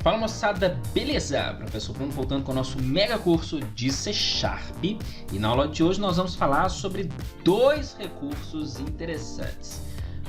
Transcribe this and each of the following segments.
Fala moçada, beleza? Professor Bruno voltando com o nosso mega curso de C#. E na aula de hoje nós vamos falar sobre dois recursos interessantes.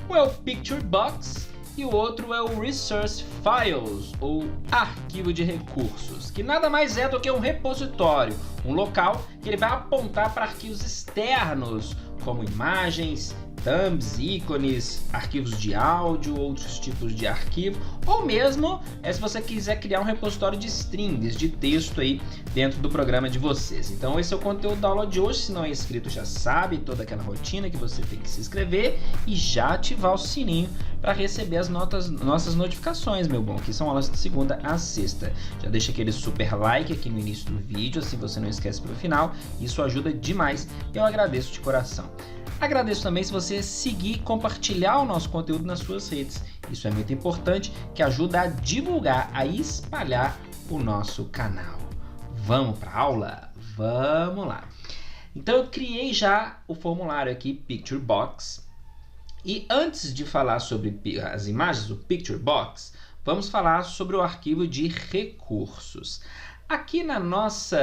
Um é o Picture Box e o outro é o Resource Files, ou arquivo de recursos, que nada mais é do que um repositório, um local que ele vai apontar para arquivos externos, como imagens, thumbs, ícones, arquivos de áudio, outros tipos de arquivo, ou mesmo se você quiser criar um repositório de strings, de texto aí dentro do programa de vocês. Então esse é o conteúdo da aula de hoje. Se não é inscrito, já sabe toda aquela rotina que você tem que se inscrever e já ativar o sininho para receber as nossas notificações, meu bom, que são aulas de segunda a sexta. Já deixa aquele super like aqui no início do vídeo, assim você não esquece para o final, isso ajuda demais e eu agradeço de coração. Agradeço também se você seguir e compartilhar o nosso conteúdo nas suas redes. Isso é muito importante, que ajuda a divulgar, a espalhar o nosso canal. Vamos para a aula? Vamos lá! Então eu criei já o formulário aqui, Picture Box. E antes de falar sobre as imagens do Picture Box, vamos falar sobre o arquivo de recursos. Aqui no nosso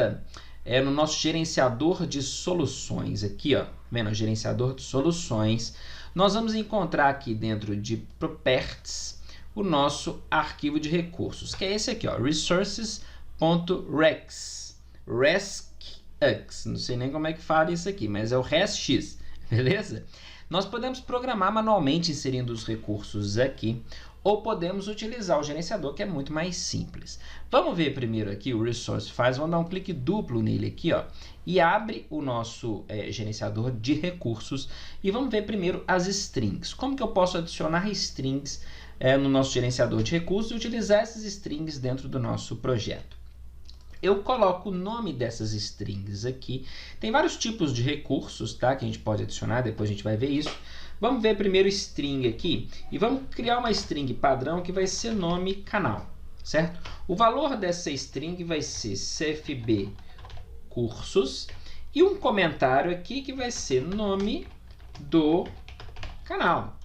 gerenciador de soluções, aqui ó, vendo, gerenciador de soluções, nós vamos encontrar aqui dentro de Properties o nosso arquivo de recursos, que é esse aqui, ó, resources.rex, resx, não sei nem como é que fala isso aqui, mas é o resx, beleza? Nós podemos programar manualmente inserindo os recursos aqui, ou podemos utilizar o gerenciador, que é muito mais simples. Vamos ver primeiro aqui o Resource Files, vamos dar um clique duplo nele aqui, ó, e abre o nosso gerenciador de recursos, e vamos ver primeiro as strings. Como que eu posso adicionar strings no nosso gerenciador de recursos e utilizar essas strings dentro do nosso projeto? Eu coloco o nome dessas strings aqui. Tem vários tipos de recursos, tá, que a gente pode adicionar, depois a gente vai ver isso. Vamos ver primeiro string aqui e vamos criar uma string padrão que vai ser nome canal, certo? O valor dessa string vai ser CFB cursos e um comentário aqui que vai ser nome do canal.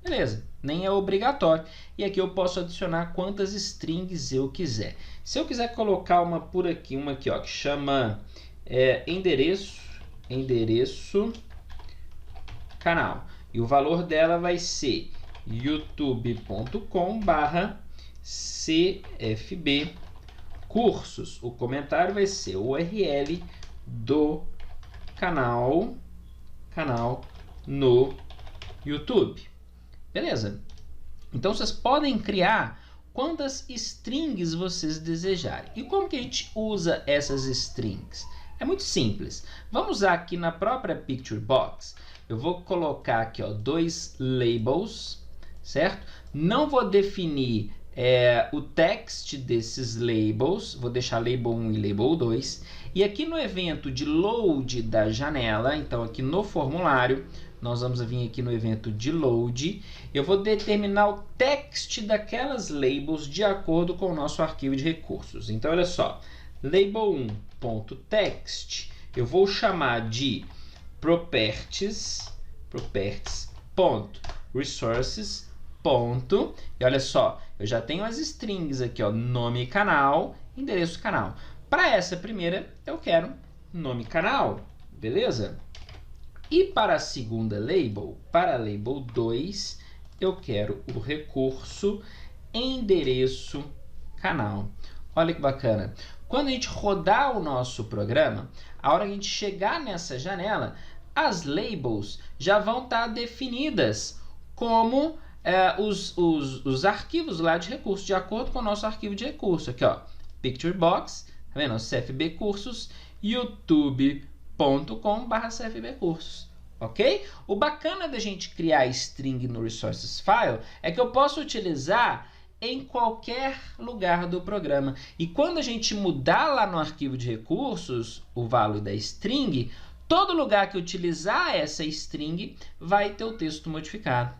Beleza, nem é obrigatório. E aqui eu posso adicionar quantas strings eu quiser. Se eu quiser colocar uma por aqui, uma aqui ó, que chama endereço canal. E o valor dela vai ser youtube.com/cfb cursos. O comentário vai ser o URL do canal no YouTube. Beleza? Então vocês podem criar quantas strings vocês desejarem. E como que a gente usa essas strings? É muito simples. Vamos usar aqui na própria Picture Box. Eu vou colocar aqui ó, dois labels, certo? Não vou definir o text desses labels, vou deixar label 1 e label 2. E aqui no evento de load da janela, então aqui no formulário, nós vamos vir aqui no evento de load, eu vou determinar o text daquelas labels de acordo com o nosso arquivo de recursos. Então olha só, label1.text, eu vou chamar de properties.resources. E olha só, eu já tenho as strings aqui, ó, nome canal, endereço canal. Para essa primeira, eu quero nome canal, beleza? E para a segunda label, para a label 2, eu quero o recurso endereço canal. Olha que bacana. Quando a gente rodar o nosso programa, a hora que a gente chegar nessa janela, as labels já vão estar definidas como os arquivos lá de recursos, de acordo com o nosso arquivo de recurso. Aqui, ó, Picture Box, tá vendo? CFB cursos, youtube.com/CFB cursos. Ok? O bacana da gente criar string no Resources File é que eu posso utilizar em qualquer lugar do programa. E quando a gente mudar lá no arquivo de recursos o valor da string, todo lugar que utilizar essa string vai ter o texto modificado.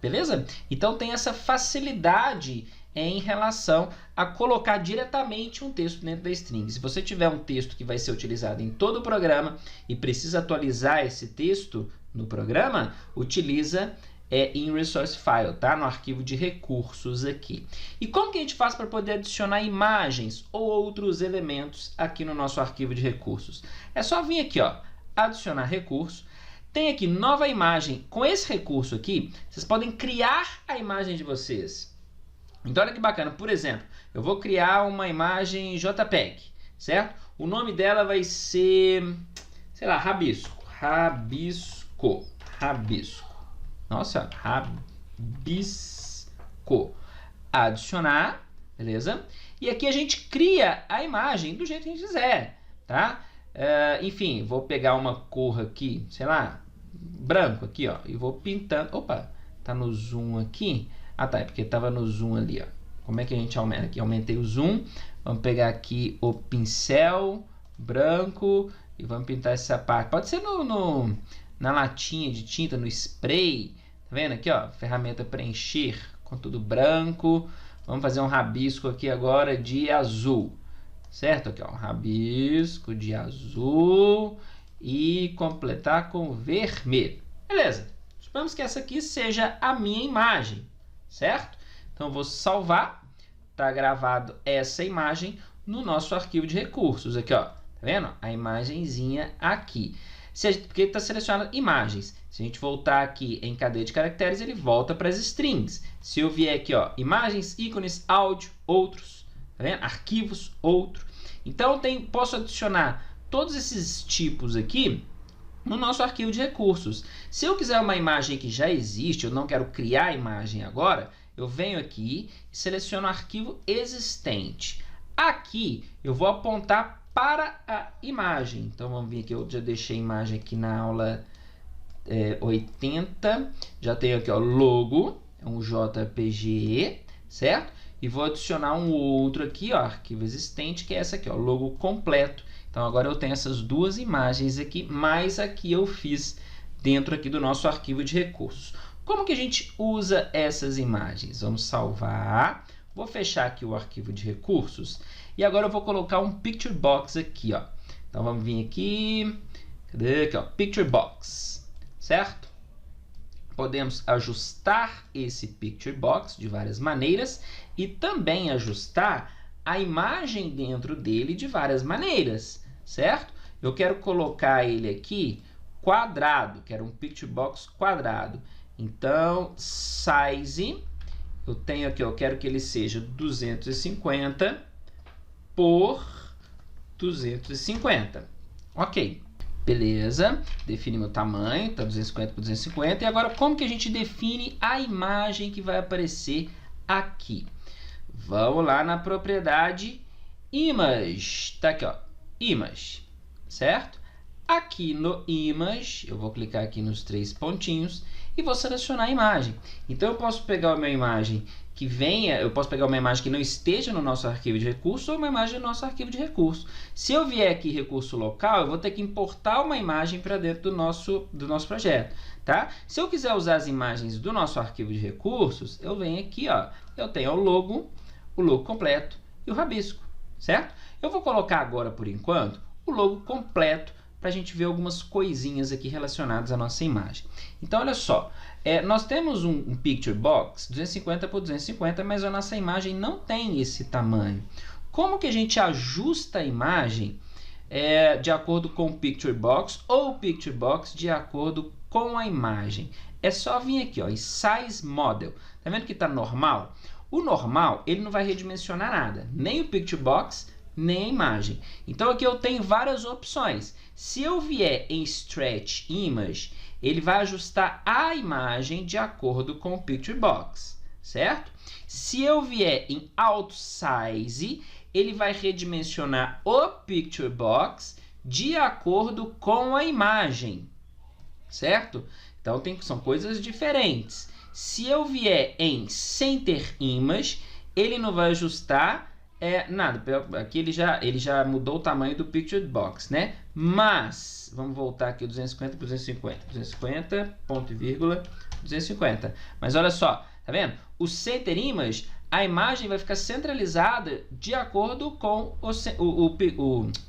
Beleza? Então tem essa facilidade em relação a colocar diretamente um texto dentro da string. Se você tiver um texto que vai ser utilizado em todo o programa e precisa atualizar esse texto no programa, utiliza em Resource File, tá? No arquivo de recursos aqui. E como que a gente faz para poder adicionar imagens ou outros elementos aqui no nosso arquivo de recursos? É só vir aqui, ó, adicionar recurso. Tem aqui nova imagem. Com esse recurso aqui, vocês podem criar a imagem de vocês. Então, olha que bacana. Por exemplo, eu vou criar uma imagem JPEG, certo? O nome dela vai ser, sei lá, rabisco. Nossa, rabisco. Adicionar, beleza? E aqui a gente cria a imagem do jeito que a gente quiser, tá? Enfim, vou pegar uma cor aqui, sei lá, branco aqui, ó, e vou pintando. Opa, tá no zoom aqui. Ah, tá, é porque tava no zoom ali, ó. Como é que a gente aumenta? Aqui aumentei o zoom. Vamos pegar aqui o pincel branco e vamos pintar essa parte. Pode ser na latinha de tinta, no spray. Tá vendo aqui, ó? Ferramenta preencher com tudo branco. Vamos fazer um rabisco aqui agora de azul. Certo? Aqui, ó, um rabisco de azul e completar com vermelho. Beleza. Suponhamos que essa aqui seja a minha imagem, certo? Então, eu vou salvar. Tá gravado essa imagem no nosso arquivo de recursos. Aqui, ó. Tá vendo? A imagenzinha aqui. Porque está selecionado imagens. Se a gente voltar aqui em cadeia de caracteres, ele volta para as strings. Se eu vier aqui, ó, imagens, ícones, áudio, outros, tá vendo? Arquivos, outro. Então, posso adicionar todos esses tipos aqui no nosso arquivo de recursos. Se eu quiser uma imagem que já existe, eu não quero criar a imagem agora, eu venho aqui e seleciono o arquivo existente. Aqui, eu vou apontar para a imagem. Então, vamos vir aqui, eu já deixei a imagem aqui na aula 80. Já tenho aqui, ó, logo, é um JPG, certo? E vou adicionar um outro aqui, ó, arquivo existente, que é essa aqui, ó, logo completo. Então, agora eu tenho essas duas imagens aqui, mas aqui eu fiz dentro aqui do nosso arquivo de recursos. Como que a gente usa essas imagens? Vamos salvar. Vou fechar aqui o arquivo de recursos. E agora eu vou colocar um Picture Box aqui, ó. Então, vamos vir aqui. Cadê? Aqui, ó, Picture Box, certo? Podemos ajustar esse Picture Box de várias maneiras e também ajustar a imagem dentro dele de várias maneiras, certo? Eu quero colocar ele aqui quadrado, quero um Picture Box quadrado. Então, size, eu tenho aqui, eu quero que ele seja 250 por 250. Ok. Beleza, define meu tamanho, tá 250 por 250. E agora, como que a gente define a imagem que vai aparecer aqui? Vamos lá na propriedade Image. Tá aqui, ó, Image, certo? Aqui no Image, eu vou clicar aqui nos três pontinhos e vou selecionar a imagem. Então, eu posso pegar uma imagem que venha, eu posso pegar uma imagem que não esteja no nosso arquivo de recurso ou uma imagem no nosso arquivo de recurso. Se eu vier aqui recurso local, eu vou ter que importar uma imagem para dentro do nosso projeto, tá? Se eu quiser usar as imagens do nosso arquivo de recursos, eu venho aqui, ó, eu tenho o logo completo e o rabisco, certo? Eu vou colocar agora, por enquanto, o logo completo para a gente ver algumas coisinhas aqui relacionadas à nossa imagem. Então, olha só, nós temos um Picture Box 250 por 250, mas a nossa imagem não tem esse tamanho. Como que a gente ajusta a imagem de acordo com o Picture Box ou o Picture Box de acordo com a imagem? É só vir aqui, ó, em Size Model. Tá vendo que está normal? O normal, ele não vai redimensionar nada, nem o Picture Box, nem a imagem. Então, aqui eu tenho várias opções. Se eu vier em Stretch Image, ele vai ajustar a imagem de acordo com o Picture Box, certo? Se eu vier em Auto Size, ele vai redimensionar o Picture Box de acordo com a imagem, certo? Então, são coisas diferentes. Se eu vier em Center Image, ele não vai ajustar nada. Aqui ele já mudou o tamanho do Picture Box, né? Mas, vamos voltar aqui, 250 por 250. 250, ponto e vírgula, 250. Mas olha só, tá vendo? O Center Image, a imagem vai ficar centralizada de acordo com o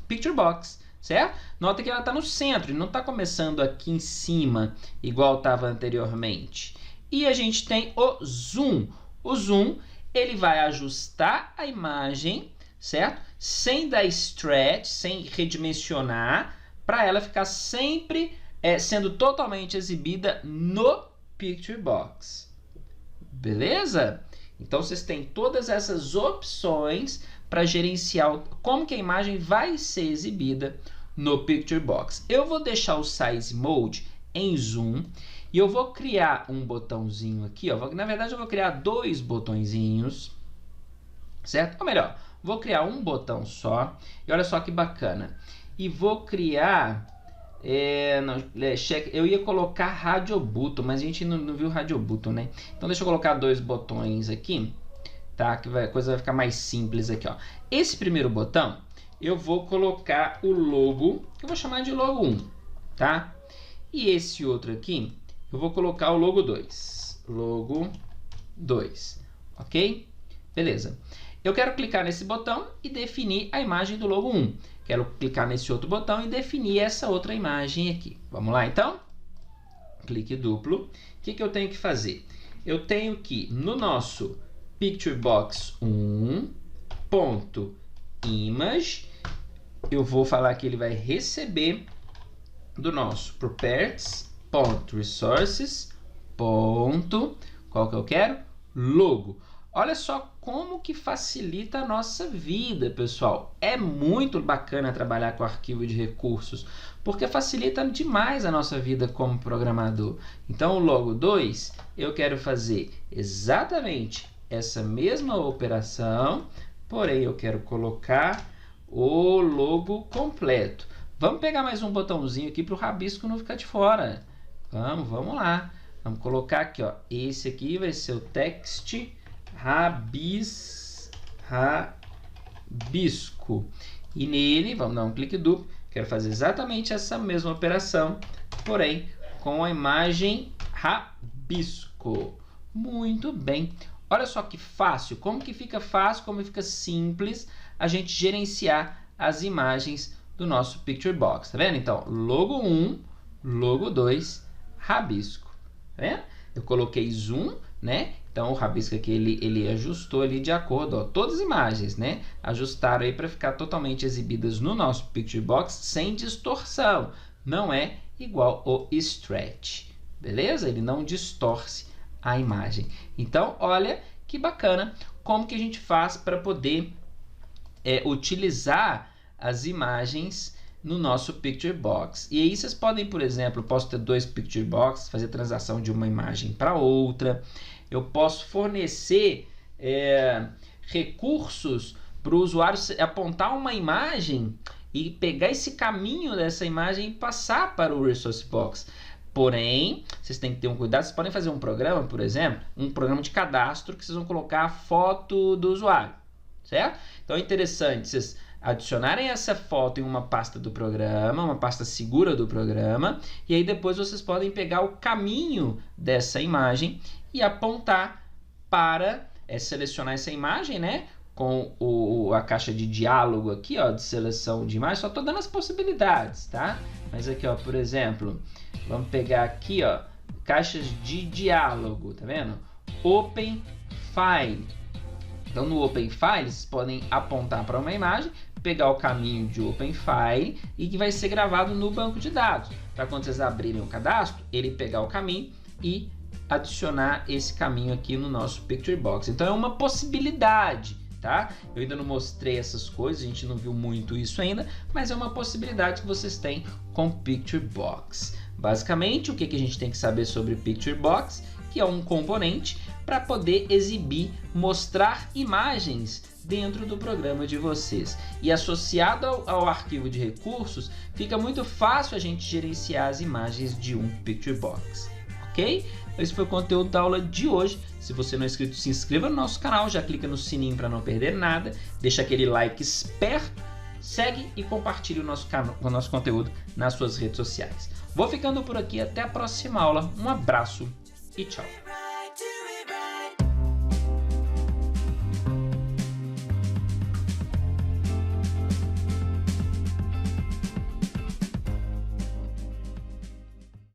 Picture Box, certo? Nota que ela está no centro, não está começando aqui em cima, igual estava anteriormente. E a gente tem o zoom. O zoom, ele vai ajustar a imagem, certo? Sem dar stretch, sem redimensionar, para ela ficar sempre sendo totalmente exibida no Picture Box. Beleza? Então vocês têm todas essas opções para gerenciar como que a imagem vai ser exibida no Picture Box. Eu vou deixar o Size Mode em Zoom e eu vou criar um botãozinho aqui, ó. Na verdade eu vou criar dois botõezinhos, certo? Ou melhor, vou criar um botão só e olha só que bacana. E vou criar... eu ia colocar Radio Button, mas a gente não viu Radio Button, né? Então deixa eu colocar dois botões aqui, tá? Que a coisa vai ficar mais simples aqui, ó. Esse primeiro botão, eu vou colocar o logo, que eu vou chamar de logo 1, tá? E esse outro aqui, eu vou colocar o logo 2. Logo 2, ok? Beleza. Eu quero clicar nesse botão e definir a imagem do logo 1. Quero clicar nesse outro botão e definir essa outra imagem aqui. Vamos lá, então? Clique duplo. O que eu tenho que fazer? Eu tenho que, no nosso Picture Box 1.image, eu vou falar que ele vai receber do nosso properties.resources. Qual que eu quero? Logo. Olha só como que facilita a nossa vida, pessoal. É muito bacana trabalhar com arquivo de recursos, porque facilita demais a nossa vida como programador. Então, o logo 2, eu quero fazer exatamente essa mesma operação, porém eu quero colocar o logo completo. Vamos pegar mais um botãozinho aqui para o rabisco não ficar de fora. Vamos lá. Vamos colocar aqui, ó. Esse aqui vai ser o text rabisco. E nele, vamos dar um clique duplo. Quero fazer exatamente essa mesma operação, porém com a imagem rabisco. Muito bem. Olha só que fácil. Como que fica fácil, como fica simples a gente gerenciar as imagens do nosso Picture Box. Tá vendo? Então, logo 1, logo 2, rabisco. Tá vendo? Eu coloquei zoom, né? Então o rabisco aqui ele ajustou ali de acordo, ó, todas as imagens, né? Ajustaram aí para ficar totalmente exibidas no nosso Picture Box sem distorção. Não é igual o stretch, beleza? Ele não distorce a imagem. Então, olha que bacana como que a gente faz para poder utilizar as imagens no nosso Picture Box. E aí vocês podem, por exemplo, eu posso ter dois Picture Box, fazer transação de uma imagem para outra. Eu posso fornecer recursos para o usuário apontar uma imagem e pegar esse caminho dessa imagem e passar para o Resource Box. Porém, vocês têm que ter um cuidado. Vocês podem fazer um programa, por exemplo, um programa de cadastro que vocês vão colocar a foto do usuário, certo? Então é interessante vocês adicionarem essa foto em uma pasta do programa, uma pasta segura do programa, e aí depois vocês podem pegar o caminho dessa imagem e apontar para selecionar essa imagem, né? Com a caixa de diálogo aqui, ó, de seleção de imagem. Só estou dando as possibilidades, tá? Mas aqui, ó, por exemplo, vamos pegar aqui, ó, caixas de diálogo, tá vendo? Open File. Então, no Open File, vocês podem apontar para uma imagem, pegar o caminho de Open File e que vai ser gravado no banco de dados. Para quando vocês abrirem o cadastro, ele pegar o caminho e adicionar esse caminho aqui no nosso Picture Box. Então, é uma possibilidade, tá? Eu ainda não mostrei essas coisas, a gente não viu muito isso ainda, mas é uma possibilidade que vocês têm com Picture Box. Basicamente, o que a gente tem que saber sobre Picture Box? Que é um componente para poder exibir, mostrar imagens dentro do programa de vocês. E associado ao arquivo de recursos, fica muito fácil a gente gerenciar as imagens de um Picture Box, ok? Esse foi o conteúdo da aula de hoje. Se você não é inscrito, se inscreva no nosso canal, já clica no sininho para não perder nada, deixa aquele like esperto, segue e compartilhe o nosso conteúdo nas suas redes sociais. Vou ficando por aqui, até a próxima aula, um abraço e tchau!